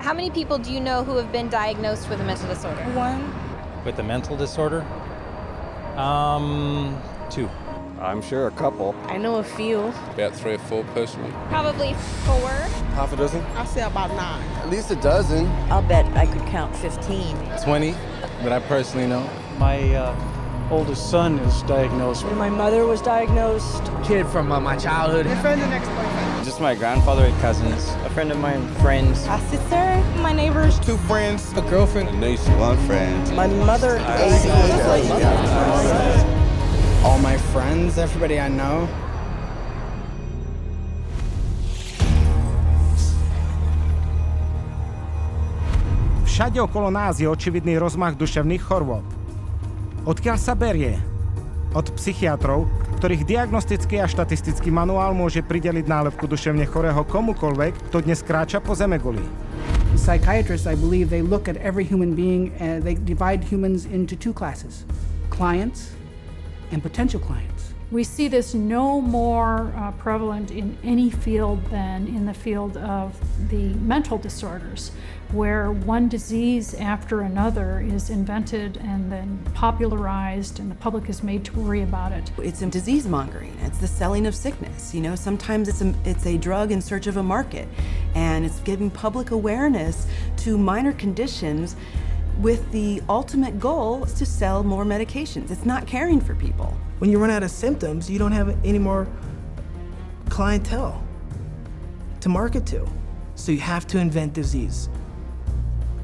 How many people do you know who have been diagnosed with a mental disorder? One. With a mental disorder? Two. I'm sure a couple. I know a few. About 3 or 4 personally. Probably 4. Half a dozen? I'll say about 9. At least a dozen. I'll bet I could count 15. 20 that I personally know. My oldest son is diagnosed. My mother was diagnosed. Kid from my childhood. My friend and ex-boyfriend. Just my grandfather and cousins. A friend of mine, friends. A sister, my neighbors. 2 friends. A girlfriend. A niece. 1 friend. My mother. All my friends, everybody I know. Všade okolo nás je očividný rozmach duševných chorôb. Odkiaľ sa berie? Od psychiatrov, ktorých diagnostický a štatistický manuál môže prideliť nálepku duševne chorého komukoľvek, kto dnes kráča po zemeguli. Psychiatrists, I believe, they look at every human being and they divide humans into 2 classes: clients and potential clients. We see this no more prevalent in any field than in the field of the mental disorders, where one disease after another is invented and then popularized and the public is made to worry about it. It's a disease mongering. It's the selling of sickness. You know, sometimes it's a drug in search of a market, and it's giving public awareness to minor conditions with the ultimate goal is to sell more medications. It's not caring for people. When you run out of symptoms, you don't have any more clientele to market to. So you have to invent disease.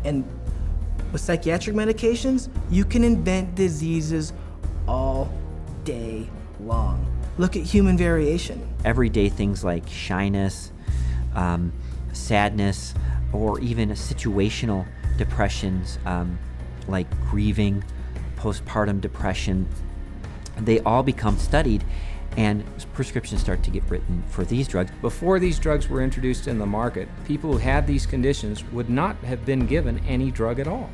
And with psychiatric medications, you can invent diseases all day long. Look at human variation. Everyday things like shyness, sadness, or even situational depressions like grieving, postpartum depression, they all become studied and prescriptions start to get written for these drugs. Before these drugs were introduced in the market, people who had these conditions would not have been given any drug at all.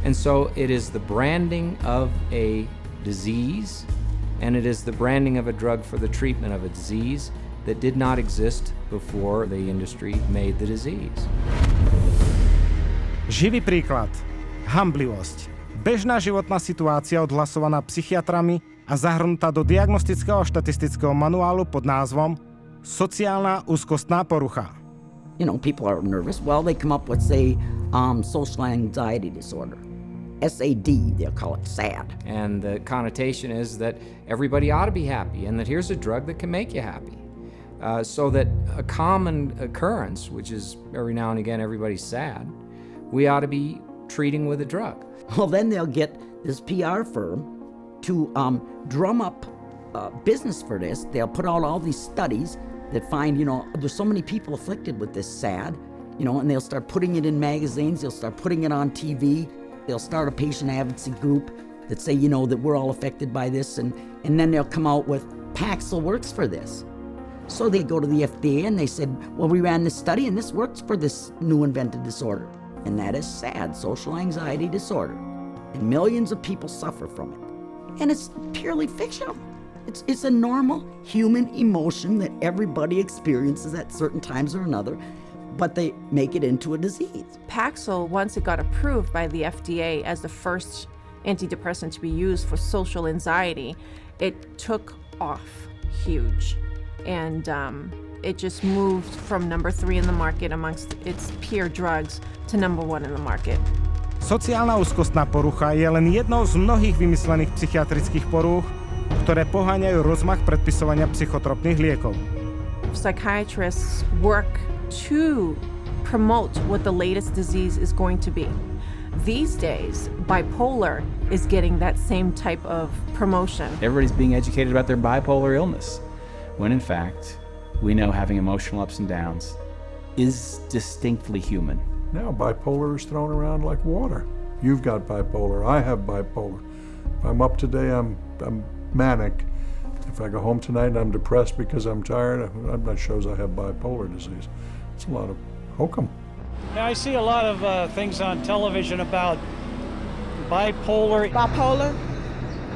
And so it is the branding of a disease, and it is the branding of a drug for the treatment of a disease that did not exist before the industry made the disease. Živý príklad. Hamblivosť. Bežná životná situácia odhlasovaná psychiatrami a zahrnutá do diagnostického a štatistického manuálu pod názvom Sociálna úzkostná porucha. You know, people are nervous. Well, they come up with, say, social anxiety disorder. SAD, they'll call it SAD. And the connotation is that everybody ought to be happy and that here's a drug that can make you happy. So that a common occurrence, which is every now and again everybody's sad, we ought to be treating with a drug. Well, then they'll get this PR firm to drum up business for this. They'll put out all these studies that find, you know, there's so many people afflicted with this SAD, you know, and they'll start putting it in magazines, they'll start putting it on TV, they'll start a patient advocacy group that say, you know, that we're all affected by this, and then they'll come out with Paxil works for this. So they go to the FDA and they said, well, we ran this study and this works for this new invented disorder. And that is SAD, social anxiety disorder. And millions of people suffer from it. And it's purely fictional. It's a normal human emotion that everybody experiences at certain times or another, but they make it into a disease. Paxil, once it got approved by the FDA as the first antidepressant to be used for social anxiety, it took off huge. And it just moved from number 3 in the market amongst its peer drugs to number 1 in the market. Sociálna úzkostná porucha je len jednou z mnohých vymyslených psychiatrických porúch, ktoré poháňajú rozmach predpisovania psychotropných liekov. Psychiatrists work to promote what the latest disease is going to be. These days, bipolar is getting that same type of promotion. Everybody's being educated about their bipolar illness, when in fact, we know having emotional ups and downs is distinctly human. Now bipolar is thrown around like water. You've got bipolar, I have bipolar. If I'm up today, I'm manic. If I go home tonight and I'm depressed because I'm tired, that shows I have bipolar disease. It's a lot of hokum. Now, I see a lot of things on television about bipolar. Bipolar?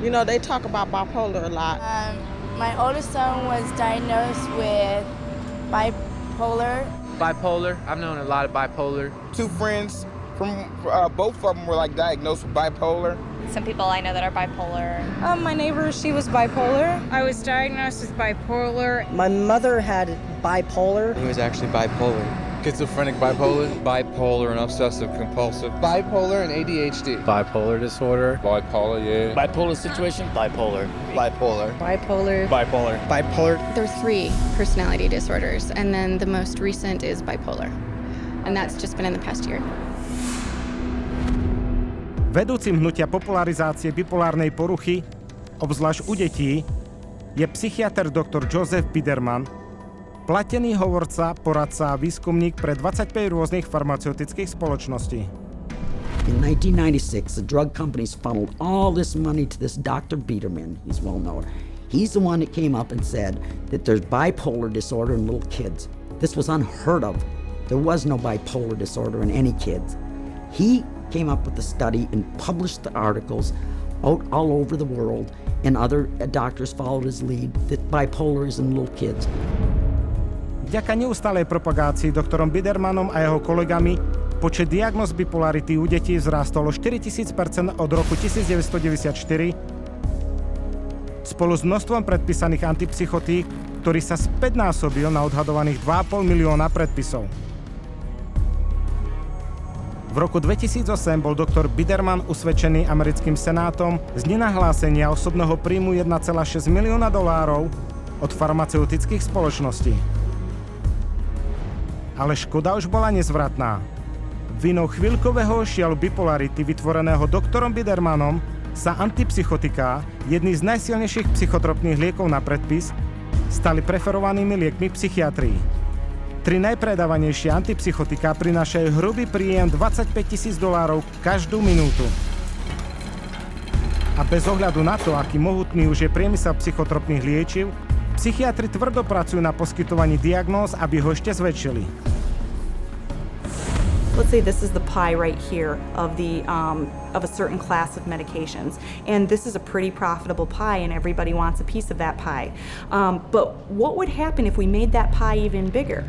You know, they talk about bipolar a lot. My oldest son was diagnosed with bipolar. bipolar. I've known a lot of bipolar. 2 friends from both of them were like diagnosed with bipolar. Some people I know that are bipolar. My neighbor, she was bipolar. I was diagnosed with bipolar. My mother had bipolar. He was actually bipolar. Schizophrenic bipolar. Bipolar and obsessive compulsive. Bipolar and ADHD. Bipolar disorder. Bipolar, yeah. Bipolar situation. Bipolar. Bipolar. Bipolar. Bipolar. Bipolar. There are 3 personality disorders, and then the most recent is bipolar. And that's just been in the past year. Vedúcim hnutia popularizácie bipolárnej poruchy, obzvlášť u detí, je psychiatr Dr. Joseph Biderman, platený hovorca, poradca a výskumník pre 25 rôznych farmaceutických spoločností. In 1996, the drug companies funneled all this money to this Dr. Biderman. He's well known. He's the one that came up and said that there's bipolar disorder in little kids. This was unheard of. There was no bipolar disorder in any kids. He came up with the study and published the articles out all over the world, and other doctors followed his lead that bipolar is in little kids. Vďaka neustálej propagácii doktorom Bidermanom a jeho kolegami počet diagnóz bipolarity u detí vzrástol o 4000% od roku 1994 spolu s množstvom predpísaných antipsychotík, ktorý sa späťnásobil na odhadovaných 2,5 milióna predpisov. V roku 2008 bol doktor Biderman usvedčený americkým senátom z nenahlásenia osobného príjmu $1,6 milióna od farmaceutických spoločností. Ale škoda už bola nezvratná. Vinou chvíľkového šialu bipolarity vytvoreného doktorom Bidermanom sa antipsychotiká, jedný z najsilnejších psychotropných liekov na predpis, stali preferovanými liekmi v psychiatrii. 3 najpredávanejšie antipsychotika prinášajú hrubý príjem $25,000 každú minútu. A bez ohľadu na to, aký mohutný už je priemysel psychotropných liečiv, psychiatri tvrdo pracujú na poskytovaní diagnóz, aby ho ešte zväčšili. Let's say this is the pie right here of a certain class of medications, and this is a pretty profitable pie, and everybody wants a piece of that pie. But what would happen if we made that pie even bigger?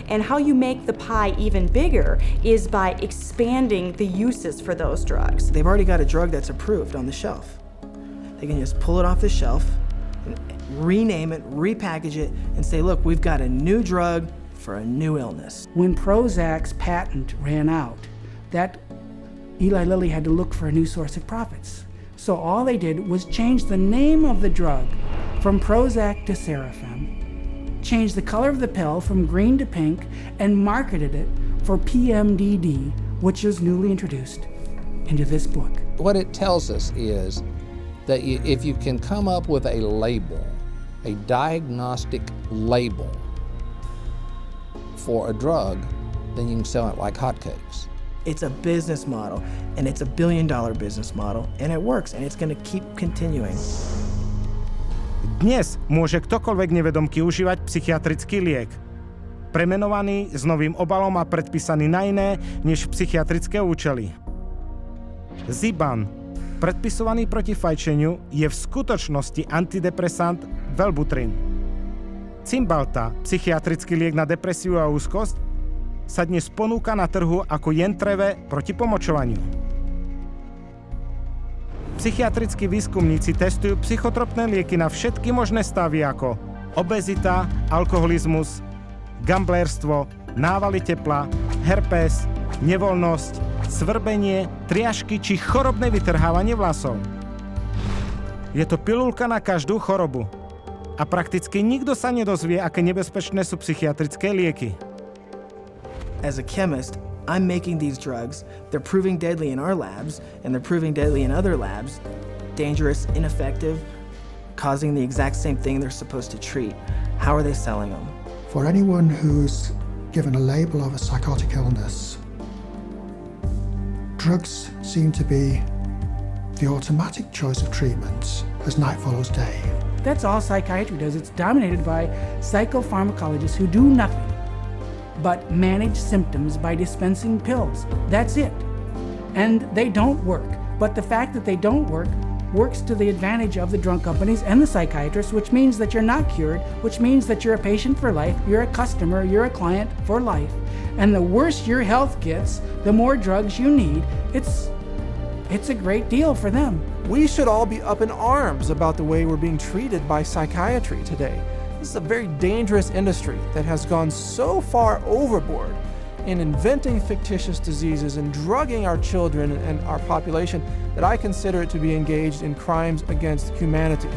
And how you make the pie even bigger is by expanding the uses for those drugs. They've already got a drug that's approved on the shelf. They can just pull it off the shelf, rename it, repackage it, and say, look, we've got a new drug for a new illness. When Prozac's patent ran out, that Eli Lilly had to look for a new source of profits. So all they did was change the name of the drug from Prozac to Serafem, changed the color of the pill from green to pink, and marketed it for PMDD, which was newly introduced into this book. What it tells us is that if you can come up with a label, a diagnostic label for a drug, then you can sell it like hotcakes. It's a business model, and it's a billion-dollar business model, and it works, and it's going to keep continuing. Dnes môže ktokoľvek nevedomky užívať psychiatrický liek. Premenovaný s novým obalom a predpísaný na iné než psychiatrické účely. Ziban, predpisovaný proti fajčeniu, je v skutočnosti antidepresant Velbutrin. Cymbalta, psychiatrický liek na depresiu a úzkosť, sa dnes ponúka na trhu ako jentreve proti pomočovaniu. Psychiatrickí výskumníci testujú psychotropné lieky na všetky možné stavy ako obezita, alkoholizmus, gamblérstvo, návaly tepla, herpes, nevoľnosť, svrbenie, triažky či chorobné vytrhávanie vlasov. Je to pilulka na každú chorobu. A prakticky nikto sa nedozvie, aké nebezpečné sú psychiatrické lieky. As a chemist, I'm making these drugs. They're proving deadly in our labs, and they're proving deadly in other labs. Dangerous, ineffective, causing the exact same thing they're supposed to treat. How are they selling them? For anyone who's given a label of a psychotic illness, drugs seem to be the automatic choice of treatments as night follows day. That's all psychiatry does. It's dominated by psychopharmacologists who do nothing but manage symptoms by dispensing pills. That's it. And they don't work. But the fact that they don't work works to the advantage of the drug companies and the psychiatrists, which means that you're not cured, which means that you're a patient for life, you're a customer, you're a client for life. And the worse your health gets, the more drugs you need. It's a great deal for them. We should all be up in arms about the way we're being treated by psychiatry today. This is a very dangerous industry that has gone so far overboard in inventing fictitious diseases and drugging our children and our population that I consider it to be engaged in crimes against humanity.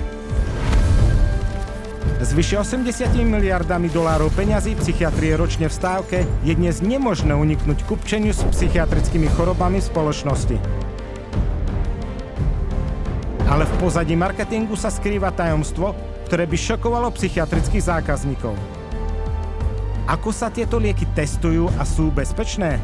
S vyše 80 miliardami dolárov peňazí psychiatrie ročne v stávke je dnes nemožné uniknúť kupčeniu s psychiatrickými chorobami v spoločnosti. Ale v pozadí marketingu sa skrýva tajomstvo, ktoré by šokovalo psychiatrických zákazníkov. Ako sa tieto lieky testujú a sú bezpečné?